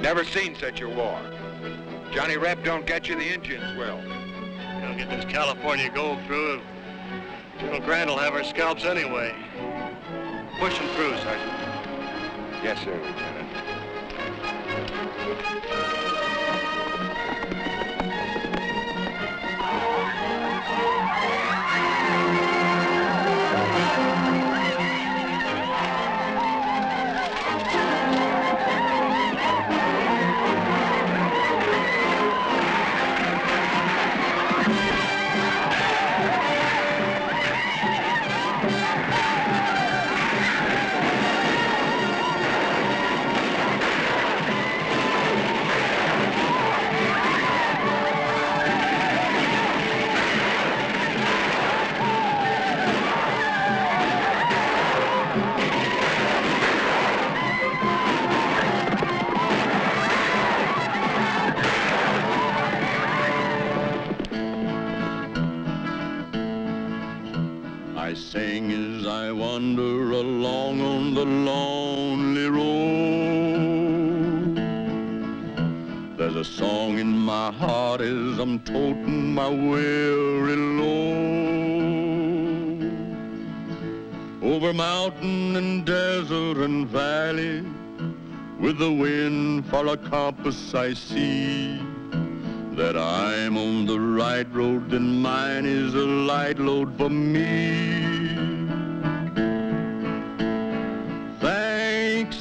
Never seen such a war. Johnny Rep don't get you, the Indians will. You don't get this California gold through. General Grant will have our scalps anyway. Push them through, Sergeant. Yes, sir, Lieutenant. I sing as I wander along on the lonely road. There's a song in my heart as I'm toting my weary load. Over mountain and desert and valley, with the wind for a compass I see that I'm on the right road, and mine is a light load for me. Thanks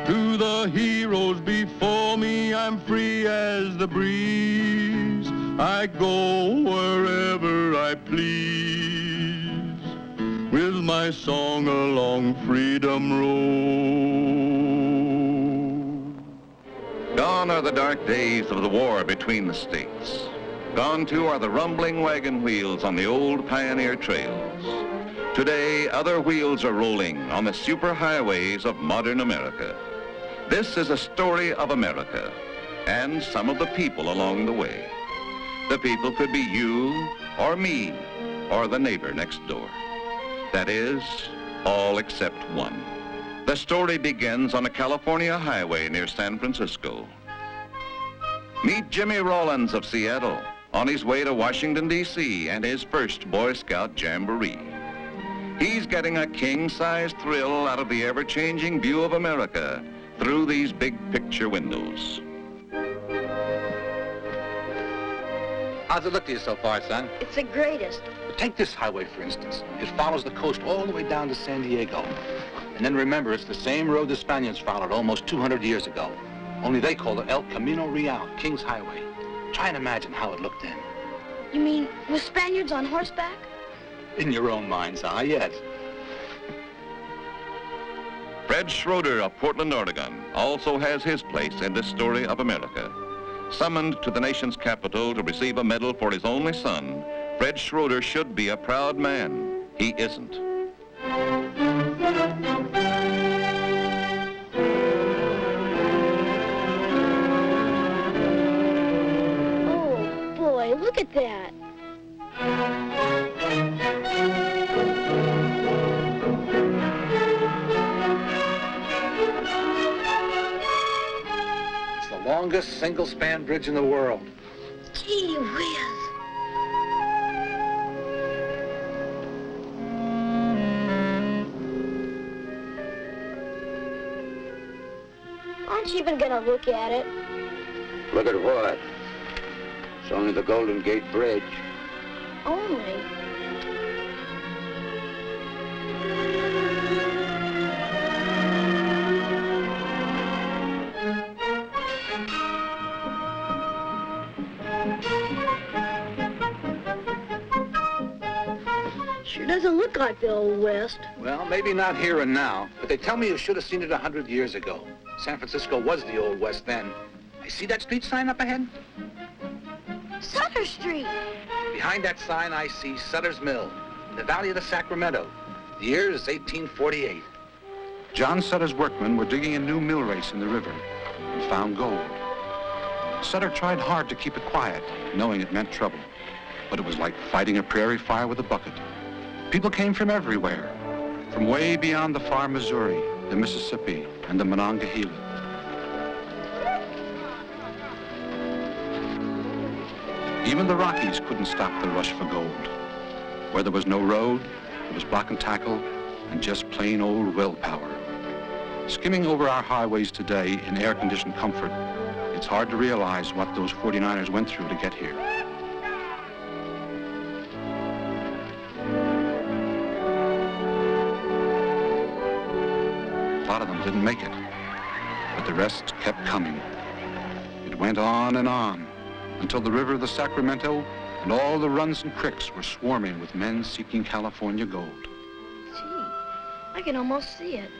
to the heroes before me, I'm free as the breeze. I go wherever I please, with my song along Freedom Road. Gone are the dark days of the war between the states. Gone, too, are the rumbling wagon wheels on the old pioneer trails. Today, other wheels are rolling on the superhighways of modern America. This is a story of America and some of the people along the way. The people could be you or me or the neighbor next door. That is, all except one. The story begins on a California highway near San Francisco. Meet Jimmy Rollins of Seattle on his way to Washington, D.C. and his first Boy Scout Jamboree. He's getting a king-size thrill out of the ever-changing view of America through these big picture windows. How's it look to you so far, son? It's the greatest. But take this highway, for instance. It follows the coast all the way down to San Diego. And then remember, it's the same road the Spaniards followed almost 200 years ago. Only they called it El Camino Real, King's Highway. Try and imagine how it looked then. You mean with Spaniards on horseback? In your own mind's eye, yes. Fred Schroeder of Portland, Oregon, also has his place in this story of America. Summoned to the nation's capital to receive a medal for his only son, Fred Schroeder should be a proud man. He isn't. Oh, boy, look at that. It's the longest single-span bridge in the world. Gee whiz. Aren't you even gonna look at it? Look at what? It's only the Golden Gate Bridge. Only. Sure doesn't look like the Old West. Well, maybe not here and now, but they tell me you should have seen it 100 years ago. San Francisco was the Old West then. I see that street sign up ahead? Sutter Street. Behind that sign, I see Sutter's Mill, in the valley of the Sacramento. The year is 1848. John Sutter's workmen were digging a new mill race in the river and found gold. Sutter tried hard to keep it quiet, knowing it meant trouble. But it was like fighting a prairie fire with a bucket. People came from everywhere, from way beyond the far Missouri, the Mississippi, and the Monongahela. Even the Rockies couldn't stop the rush for gold. Where there was no road, there was block and tackle and just plain old willpower. Skimming over our highways today in air-conditioned comfort, it's hard to realize what those 49ers went through to get here. A lot of them didn't make it, but the rest kept coming. It went on until the river of the Sacramento and all the runs and creeks were swarming with men seeking California gold. Gee, I can almost see it.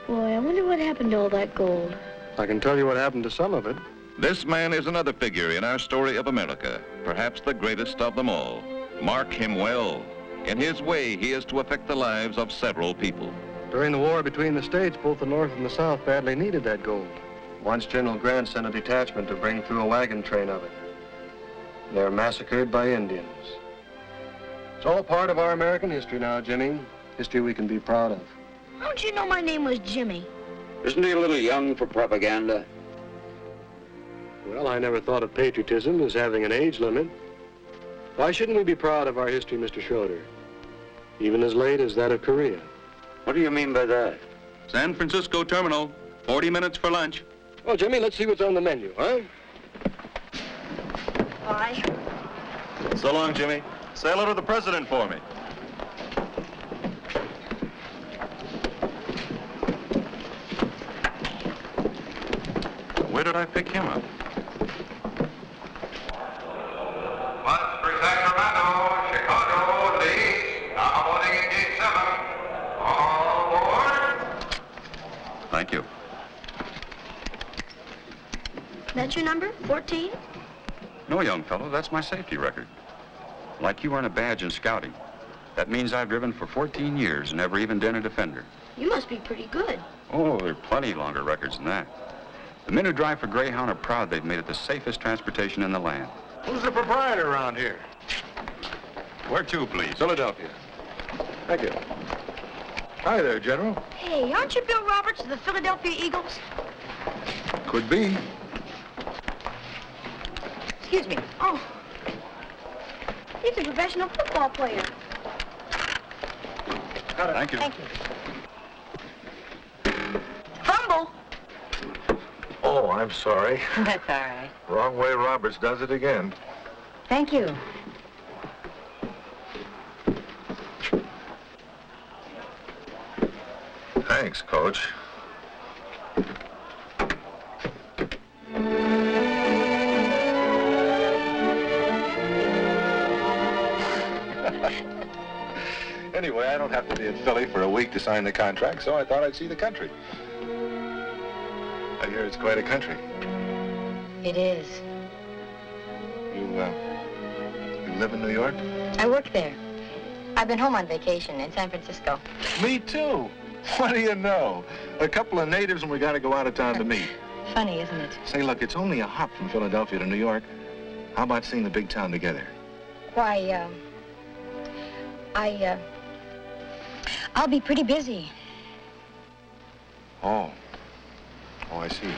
Boy, I wonder what happened to all that gold. I can tell you what happened to some of it. This man is another figure in our story of America, perhaps the greatest of them all. Mark him well. In his way, he is to affect the lives of several people. During the war between the states, both the North and the South badly needed that gold. Once General Grant sent a detachment to bring through a wagon train of it. They were massacred by Indians. It's all part of our American history now, Jimmy. History we can be proud of. How'd you know my name was Jimmy? Isn't he a little young for propaganda? Well, I never thought of patriotism as having an age limit. Why shouldn't we be proud of our history, Mr. Schroeder? Even as late as that of Korea. What do you mean by that? San Francisco Terminal, 40 minutes for lunch. Well, Jimmy, let's see what's on the menu, huh? Bye. So long, Jimmy. Say hello to the president for me. Where did I pick him up? Once for Sacramento, Chicago leads. Now boarding in gate 7. All aboard. Thank you. That's your number? 14? No, young fellow, that's my safety record. Like you earn a badge in scouting. That means I've driven for 14 years and never even done a defender. You must be pretty good. Oh, there are plenty longer records than that. The men who drive for Greyhound are proud they've made it the safest transportation in the land. Who's the proprietor around here? Where to, please? Philadelphia. Thank you. Hi there, General. Hey, aren't you Bill Roberts of the Philadelphia Eagles? Could be. Excuse me. Oh. He's a professional football player. Thank you. Thank you. Fumble. Oh, I'm sorry. That's all right. Wrong way Roberts does it again. Thank you. Thanks, Coach. Anyway, I don't have to be in Philly for a week to sign the contract, so I thought I'd see the country. I hear it's quite a country. It is. You live in New York? I work there. I've been home on vacation in San Francisco. Me too. What do you know? A couple of natives and we got to go out of town to meet. Funny, isn't it? Say, look, it's only a hop from Philadelphia to New York. How about seeing the big town together? Why, I'll be pretty busy. Oh, I see.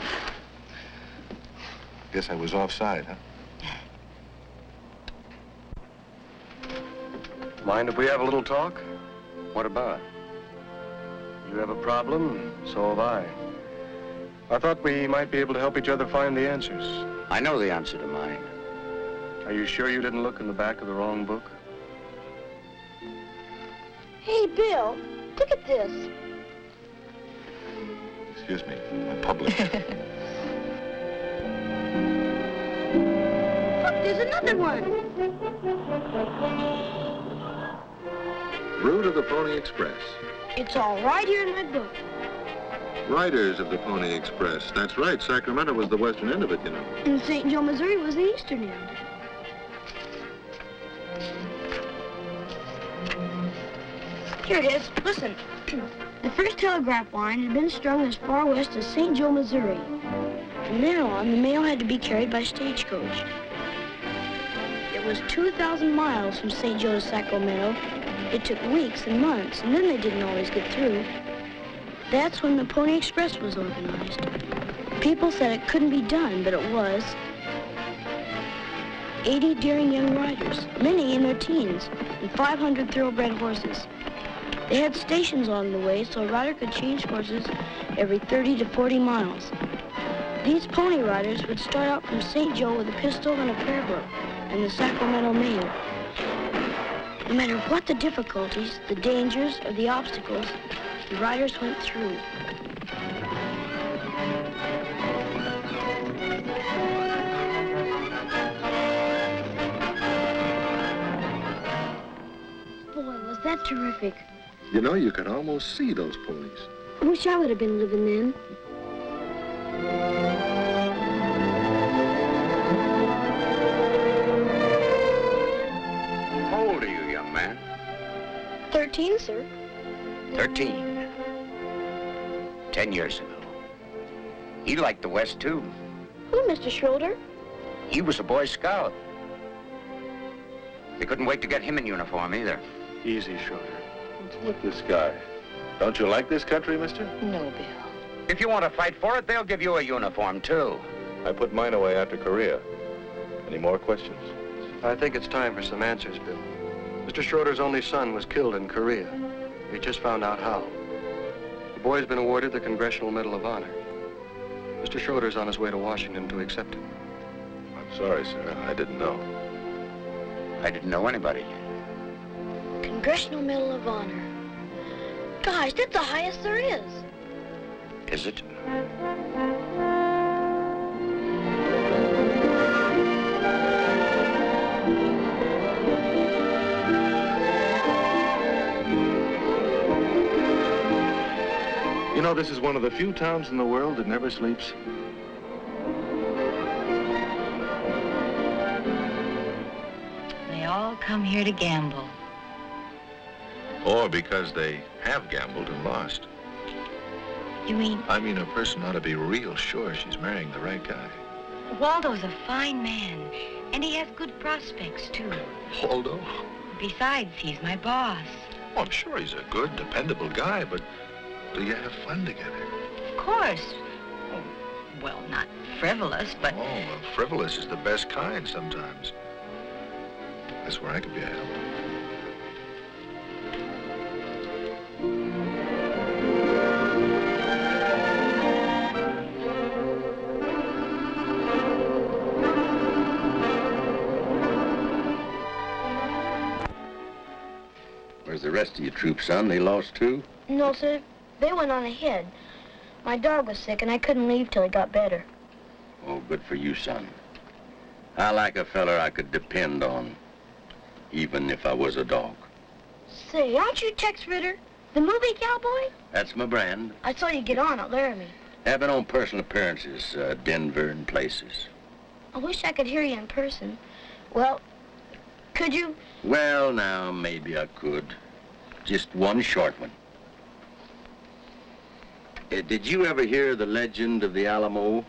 Guess I was offside, huh? Mind if we have a little talk? What about? You have a problem, so have I. I thought we might be able to help each other find the answers. I know the answer to mine. Are you sure you didn't look in the back of the wrong book? Hey, Bill, look at this. Excuse me, I'm public. Look, there's another one. Route of the Pony Express. It's all right here in my book. Riders of the Pony Express. That's right, Sacramento was the western end of it, you know. And St. Joe, Missouri was the eastern end. Here it is. Listen. The first telegraph line had been strung as far west as St. Joe, Missouri. From there on, the mail had to be carried by stagecoach. It was 2,000 miles from St. Joe to Sacramento. It took weeks and months, and then they didn't always get through. That's when the Pony Express was organized. People said it couldn't be done, but it was. 80 daring young riders, many in their teens, and 500 thoroughbred horses. They had stations along the way so a rider could change horses every 30 to 40 miles. These pony riders would start out from St. Joe with a pistol and a prayer book and the Sacramento mail. No matter what the difficulties, the dangers, or the obstacles, the riders went through. Boy, was that terrific. You know, you could almost see those ponies. I wish I would have been living then. How old are you, young man? 13, sir. 13. 10 years ago. He liked the West, too. Who, Mr. Schroeder? He was a Boy Scout. They couldn't wait to get him in uniform, either. Easy, Schroeder. Let's look this guy. Don't you like this country, mister? No, Bill. If you want to fight for it, they'll give you a uniform, too. I put mine away after Korea. Any more questions? I think it's time for some answers, Bill. Mr. Schroeder's only son was killed in Korea. We just found out how. The boy's been awarded the Congressional Medal of Honor. Mr. Schroeder's on his way to Washington to accept it. I'm sorry, sir. I didn't know. I didn't know anybody. Congressional Medal of Honor. Gosh, that's the highest there is. Is it? You know, this is one of the few towns in the world that never sleeps. They all come here to gamble. Or because they have gambled and lost. You mean I mean, a person ought to be real sure she's marrying the right guy. Waldo's a fine man, and he has good prospects, too. Waldo? Besides, he's my boss. Oh, I'm sure he's a good, dependable guy, but do you have fun together? Of course. Oh, well, not frivolous, but... Oh, well, frivolous is the best kind sometimes. That's where I could be a help. Where's the rest of your troop, son? They lost, too? No, sir. They went on ahead. My dog was sick, and I couldn't leave till he got better. Oh, good for you, son. I like a feller I could depend on, even if I was a dog. Say, aren't you Tex Ritter, the movie cowboy? That's my brand. I saw you get on at Laramie. I've been on personal appearances, Denver and places. I wish I could hear you in person. Well, could you? Well, now, maybe I could. Just one short one. Did you ever hear the legend of the Alamo?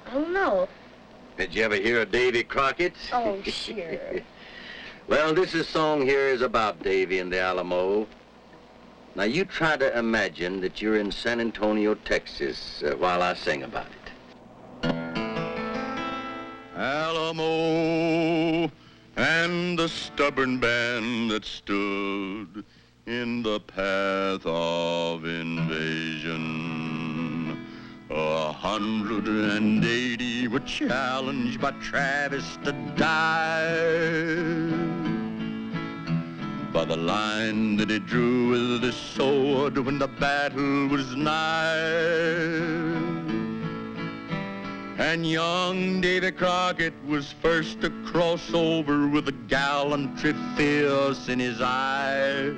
I don't know. Did you ever hear of Davy Crockett? Oh, sure. Well, this song here is about Davy and the Alamo. Now, you try to imagine that you're in San Antonio, Texas, while I sing about it. Alamo and the stubborn band that stood in the path of invasion. 180 were challenged by Travis to die. By the line that he drew with his sword when the battle was nigh. And young Davy Crockett was first to cross over with a gallantry fierce in his eye.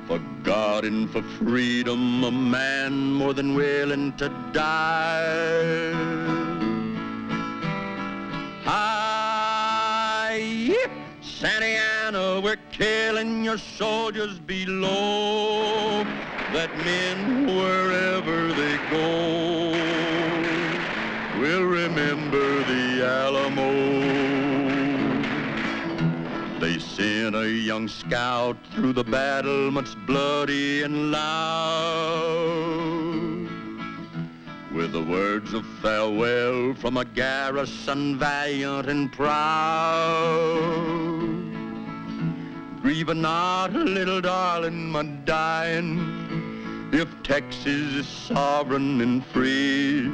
For God and for freedom, a man more than willing to die. Hi, yip, Santa Ana, we're killing your soldiers below. That men, wherever they go, will remember the Alamo. They sent a young scout through the battlements bloody and loud, with the words of farewell from a garrison valiant and proud. Grieve not, little darling, my dying, if Texas is sovereign and free.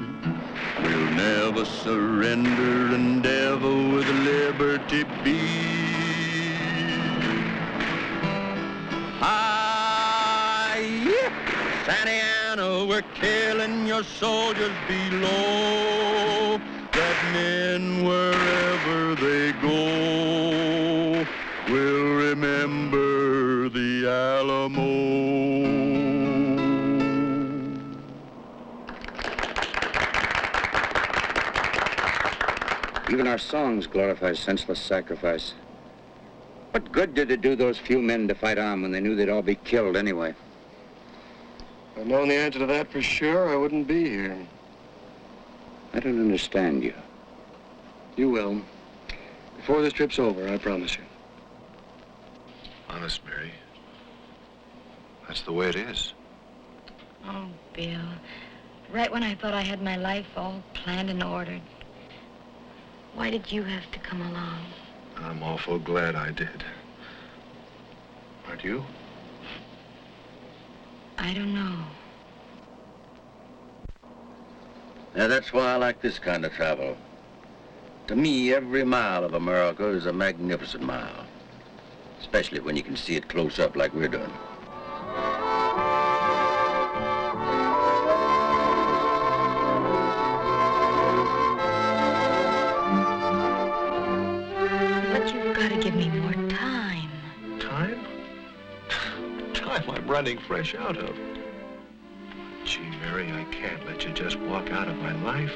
We'll never surrender and ever with liberty be. Santa Ana, we're killing your soldiers below. That men, wherever they go, will remember the Alamo. Even our songs glorify senseless sacrifice. What good did it do those few men to fight on when they knew they'd all be killed anyway? If I'd known the answer to that for sure, I wouldn't be here. I don't understand you. You will. Before this trip's over, I promise you. Honest, Mary. That's the way it is. Oh, Bill. Right when I thought I had my life all planned and ordered. Why did you have to come along? I'm awful glad I did. Aren't you? I don't know. Now, that's why I like this kind of travel. To me, every mile of America is a magnificent mile. Especially when you can see it close up like we're doing. But you've got to give me more time. Time? Time I'm running fresh out of. Gee, Mary, I can't let you just walk out of my life.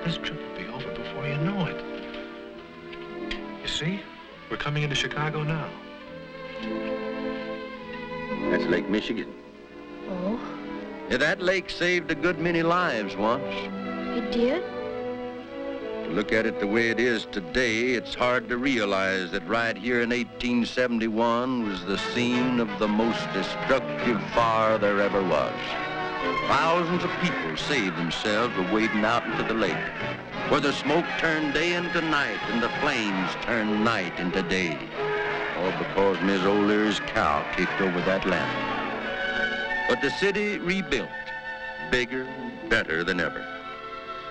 This trip will be over before you know it. You see? We're coming into Chicago now. That's Lake Michigan. Oh, Yeah, that lake saved a good many lives once. it did? To look at it the way it is today, it's hard to realize that right here in 1871 was the scene of the most destructive fire there ever was. Thousands of people saved themselves by wading out into the lake, where the smoke turned day into night and the flames turned night into day. All because Miss O'Leary's cow kicked over that land. But the city rebuilt, bigger and better than ever,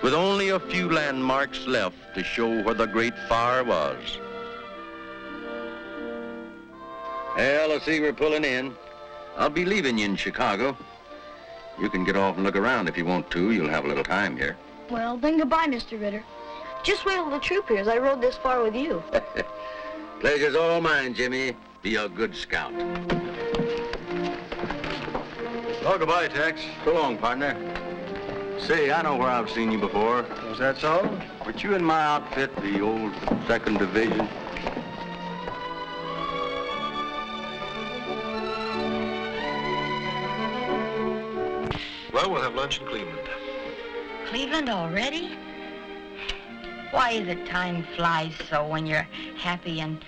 with only a few landmarks left to show where the great fire was. Well, I see we're pulling in. I'll be leaving you in Chicago. You can get off and look around if you want to. You'll have a little time here. Well, then goodbye, Mr. Ritter. Just wait till the troop hears I rode this far with you. Pleasure's all mine, Jimmy. Be a good scout. Well, goodbye, Tex. So long, partner. Say, I know where I've seen you before. Was that so? Weren't you in my outfit, the old 2nd Division? Well, we'll have lunch in Cleveland. Cleveland already? Why is it time flies so when you're happy and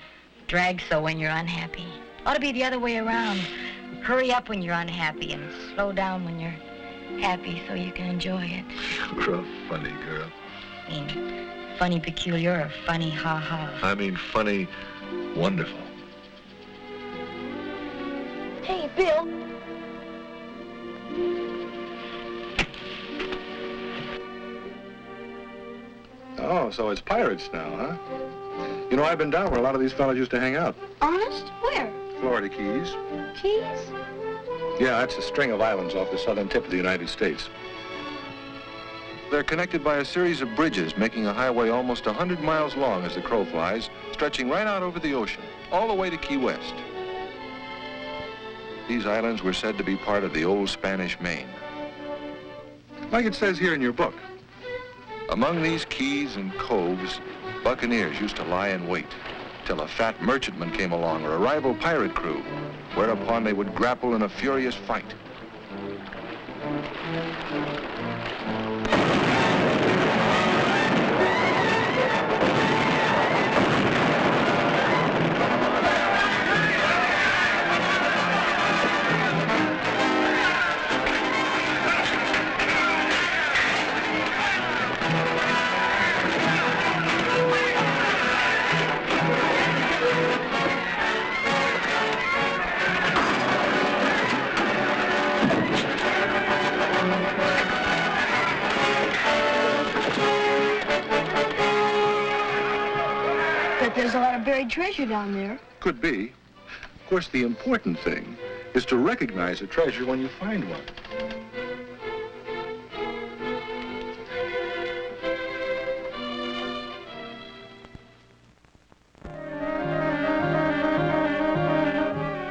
drags so when you're unhappy? Ought to be the other way around. Hurry up when you're unhappy and slow down when you're happy so you can enjoy it. You're a funny girl. I mean, funny peculiar or funny ha-ha? I mean, funny, wonderful. Hey, Bill. Oh, so it's pirates now, huh? You know, I've been down where a lot of these fellas used to hang out. Honest? Where? Florida Keys. Keys? Yeah, that's a string of islands off the southern tip of the United States. They're connected by a series of bridges, making a highway almost 100 miles long as the crow flies, stretching right out over the ocean, all the way to Key West. These islands were said to be part of the old Spanish Main. Like it says here in your book. Among these keys and coves, buccaneers used to lie in wait till a fat merchantman came along or a rival pirate crew, whereupon they would grapple in a furious fight. There's a lot of buried treasure down there. Could be. Of course, the important thing is to recognize a treasure when you find one.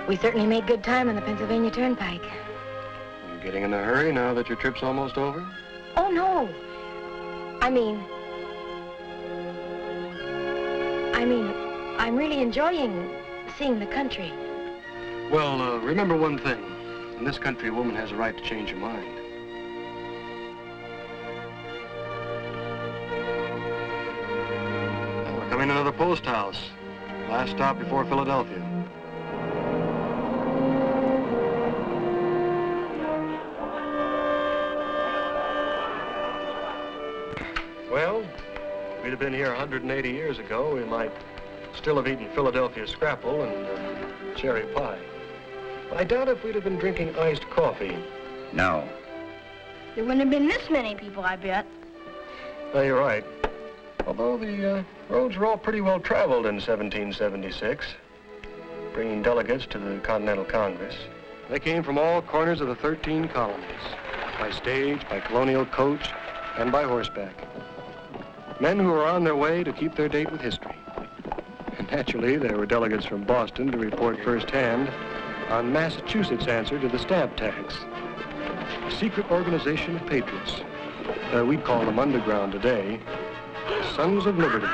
We certainly made good time on the Pennsylvania Turnpike. You getting in a hurry now that your trip's almost over? Oh, no. I mean, I'm really enjoying seeing the country. Well, remember one thing. In this country, a woman has a right to change her mind. Well, we're coming to another post house. Last stop before Philadelphia. Well, if we'd have been here 180 years ago, we might still have eaten Philadelphia scrapple and cherry pie. I doubt if we'd have been drinking iced coffee. No. There wouldn't have been this many people, I bet. No, you're right. Although the roads were all pretty well traveled in 1776, bringing delegates to the Continental Congress. They came from all corners of the 13 colonies, by stage, by colonial coach, and by horseback. Men who were on their way to keep their date with history. And naturally, there were delegates from Boston to report firsthand on Massachusetts' answer to the stamp tax. A secret organization of patriots. We'd call them underground today. Sons of Liberty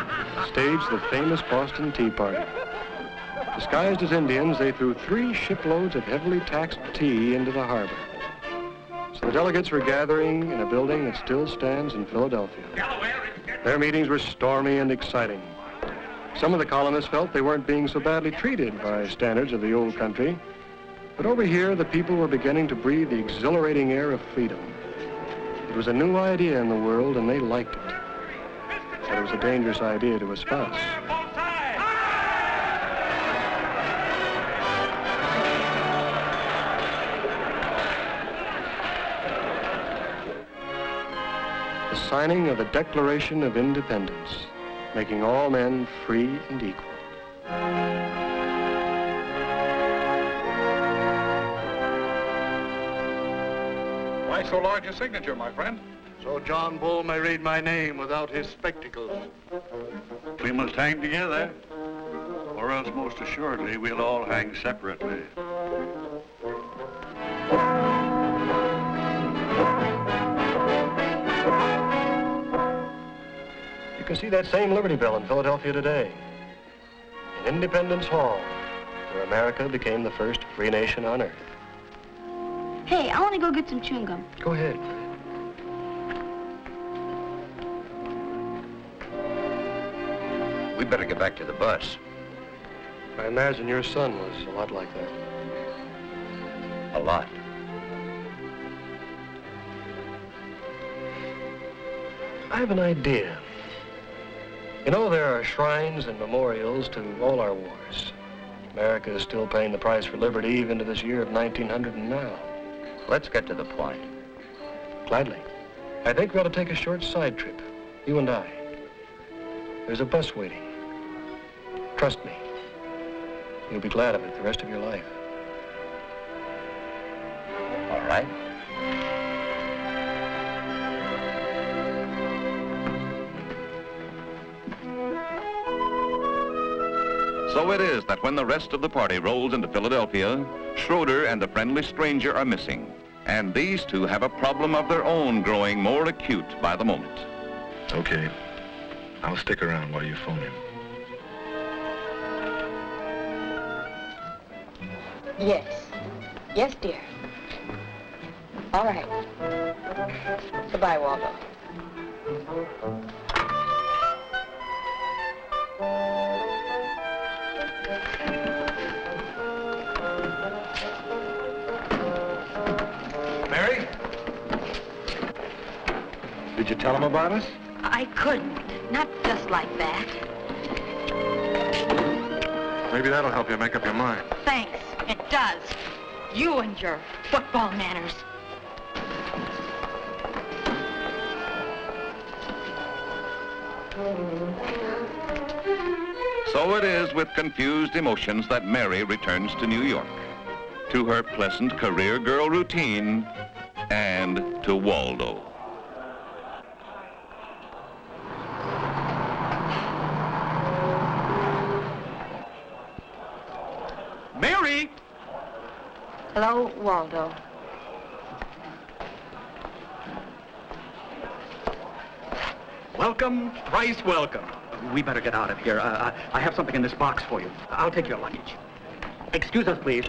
staged the famous Boston Tea Party. Disguised as Indians, they threw 3 shiploads of heavily taxed tea into the harbor. So the delegates were gathering in a building that still stands in Philadelphia. Their meetings were stormy and exciting. Some of the colonists felt they weren't being so badly treated by standards of the old country. But over here, the people were beginning to breathe the exhilarating air of freedom. It was a new idea in the world, and they liked it. But it was a dangerous idea to espouse. The signing of the Declaration of Independence, making all men free and equal. Why so large a signature, my friend? So John Bull may read my name without his spectacles. We must hang together, or else most assuredly we'll all hang separately. You can see that same Liberty Bell in Philadelphia today. In Independence Hall, where America became the first free nation on earth. Hey, I want to go get some chewing gum. Go ahead. We better get back to the bus. I imagine your son was a lot like that. A lot. I have an idea. You know, there are shrines and memorials to all our wars. America is still paying the price for liberty even to this year of 1900 and now. Let's get to the point. Gladly. I think we ought to take a short side trip, you and I. There's a bus waiting. Trust me. You'll be glad of it the rest of your life. All right. So it is that when the rest of the party rolls into Philadelphia, Schroeder and a friendly stranger are missing. And these two have a problem of their own growing more acute by the moment. Okay. I'll stick around while you phone him. Yes. Yes, dear. All right. Goodbye, Waldo. Mary? Did you tell him about us? I couldn't. Not just like that. Maybe that'll help you make up your mind. Thanks. It does. You and your football manners. So it is with confused emotions that Mary returns to New York, to her pleasant career girl routine, and to Waldo. Mary! Hello, Waldo. Welcome, thrice welcome. We better get out of here. I have something in this box for you. I'll take your luggage. Excuse us, please.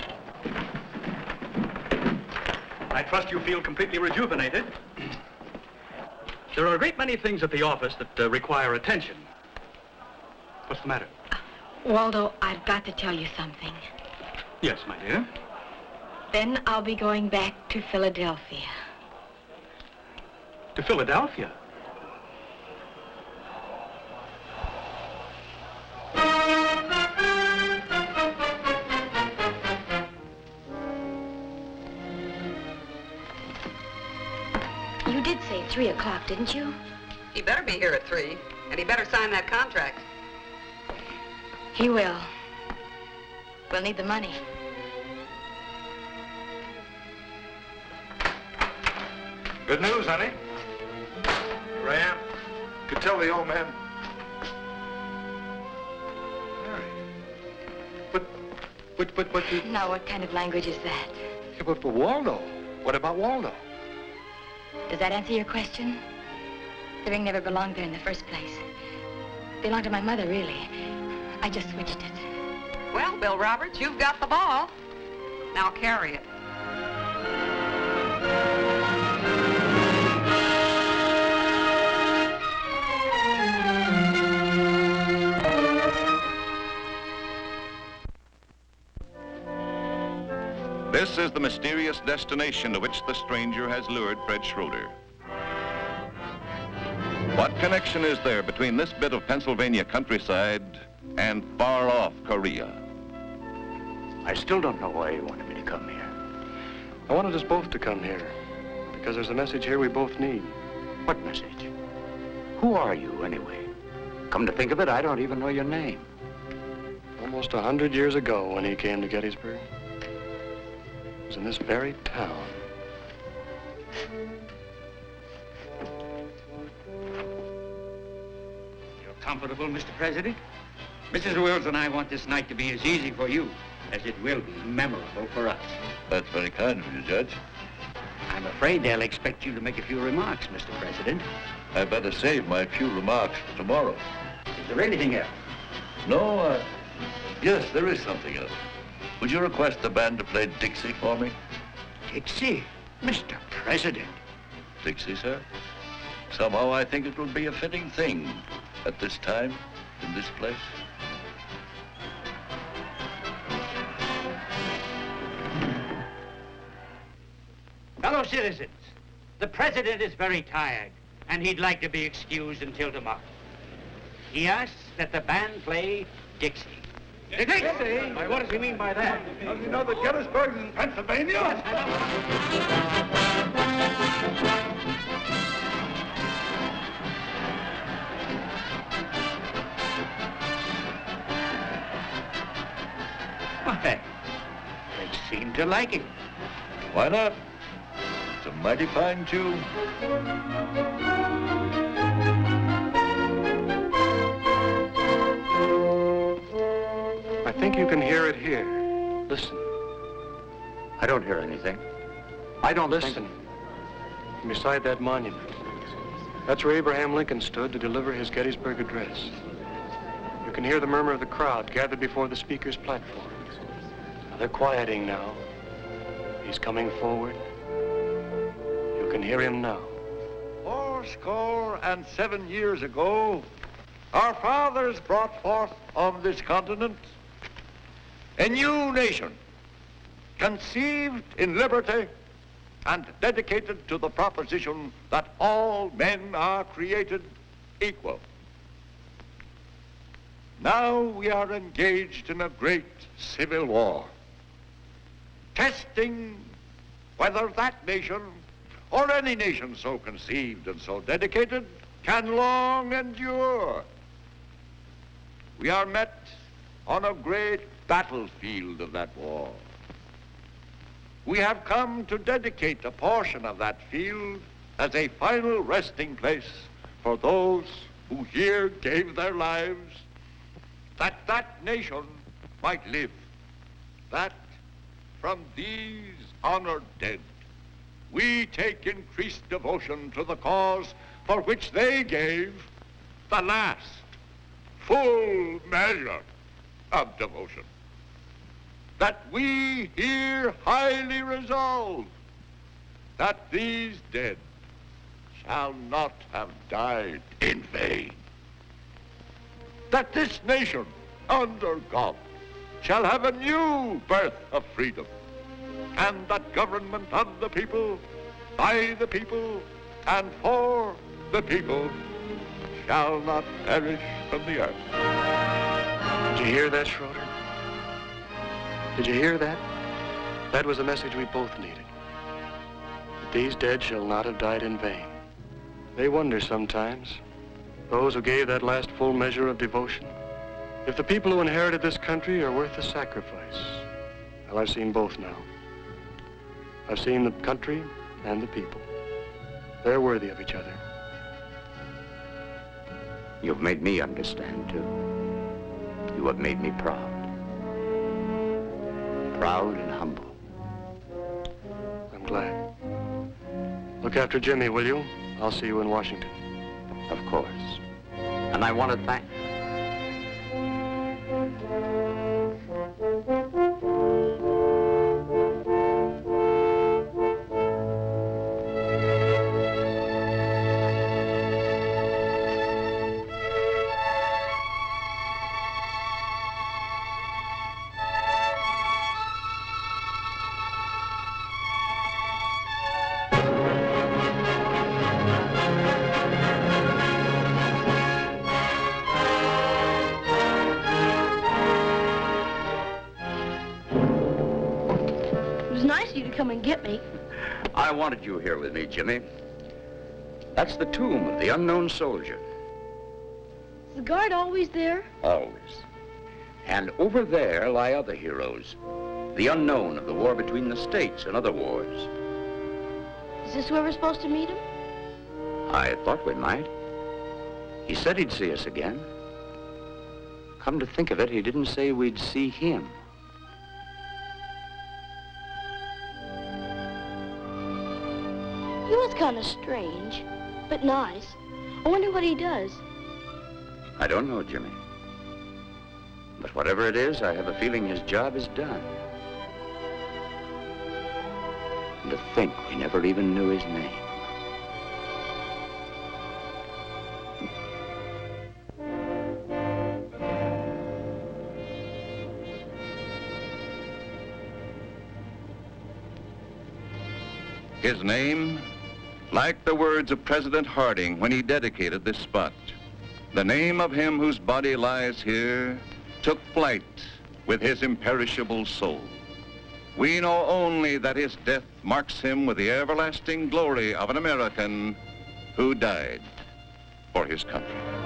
I trust you feel completely rejuvenated. There are a great many things at the office that require attention. What's the matter? Waldo, I've got to tell you something. Yes, my dear. Then I'll be going back to Philadelphia. To Philadelphia? You did say 3 o'clock, didn't you? He better be here at 3, and he better sign that contract. He will. We'll need the money. Good news, honey. Here I am. Could tell the old man. Mary. But you... Now, what kind of language is that? Yeah, but Waldo. What about Waldo? Does that answer your question? The ring never belonged there in the first place. It belonged to my mother, really. I just switched it. Well, Bill Roberts, you've got the ball. Now carry it. This is the mysterious destination to which the stranger has lured Fred Schroeder. What connection is there between this bit of Pennsylvania countryside and far-off Korea? I still don't know why you wanted me to come here. I wanted us both to come here, because there's a message here we both need. What message? Who are you, anyway? Come to think of it, I don't even know your name. Almost 100 years ago, when he came to Gettysburg, it was in this very town. You're comfortable, Mr. President? Mrs. Wills and I want this night to be as easy for you as it will be memorable for us. That's very kind of you, Judge. I'm afraid they'll expect you to make a few remarks, Mr. President. I better save my few remarks for tomorrow. Is there anything else? No, yes, there is something else. Would you request the band to play Dixie for me? Dixie? Mr. President. Dixie, sir? Somehow I think it would be a fitting thing at this time, in this place. Fellow citizens, the president is very tired, and he'd like to be excused until tomorrow. He asks that the band play Dixie. Dixie? Why, what does he mean by that? Does he know that Gettysburg is in Pennsylvania? Why, they seem to like it. Why not? It's a mighty fine tune. I think you can hear it here. Listen. I don't hear anything. I don't listen. Beside that monument. That's where Abraham Lincoln stood to deliver his Gettysburg Address. You can hear the murmur of the crowd gathered before the speaker's platform. Now, they're quieting now. He's coming forward. You can hear him now. 87 years ago, our fathers brought forth on this continent a new nation, conceived in liberty and dedicated to the proposition that all men are created equal. Now we are engaged in a great civil war, testing whether that nation, or any nation so conceived and so dedicated, can long endure. we are met on a great battlefield of that war. We have come to dedicate a portion of that field as a final resting place for those who here gave their lives, that that nation might live, that from these honored dead, we take increased devotion to the cause for which they gave the last full measure of devotion. That we here highly resolve that these dead shall not have died in vain. That this nation, under God, shall have a new birth of freedom, and that government of the people, by the people, and for the people, shall not perish from the earth. Did you hear that, Schroeder? Did you hear that? That was the message we both needed. That these dead shall not have died in vain. They wonder sometimes, those who gave that last full measure of devotion, if the people who inherited this country are worth the sacrifice. Well, I've seen both now. I've seen the country and the people. They're worthy of each other. You've made me understand, too. You have made me proud. Proud and humble. I'm glad. Look after Jimmy, will you? I'll see you in Washington. Of course. And I want to thank you. Come and get me. I wanted you here with me, Jimmy. That's the tomb of the unknown soldier. Is the guard always there? Always. And over there lie other heroes. The unknown of the war between the states and other wars. Is this where we're supposed to meet him? I thought we might. He said he'd see us again. Come to think of it, he didn't say we'd see him. He was kind of strange, but nice. I wonder what he does. I don't know, Jimmy. But whatever it is, I have a feeling his job is done. And to think we never even knew his name. His name, like the words of President Harding when he dedicated this spot, the name of him whose body lies here took flight with his imperishable soul. We know only that his death marks him with the everlasting glory of an American who died for his country.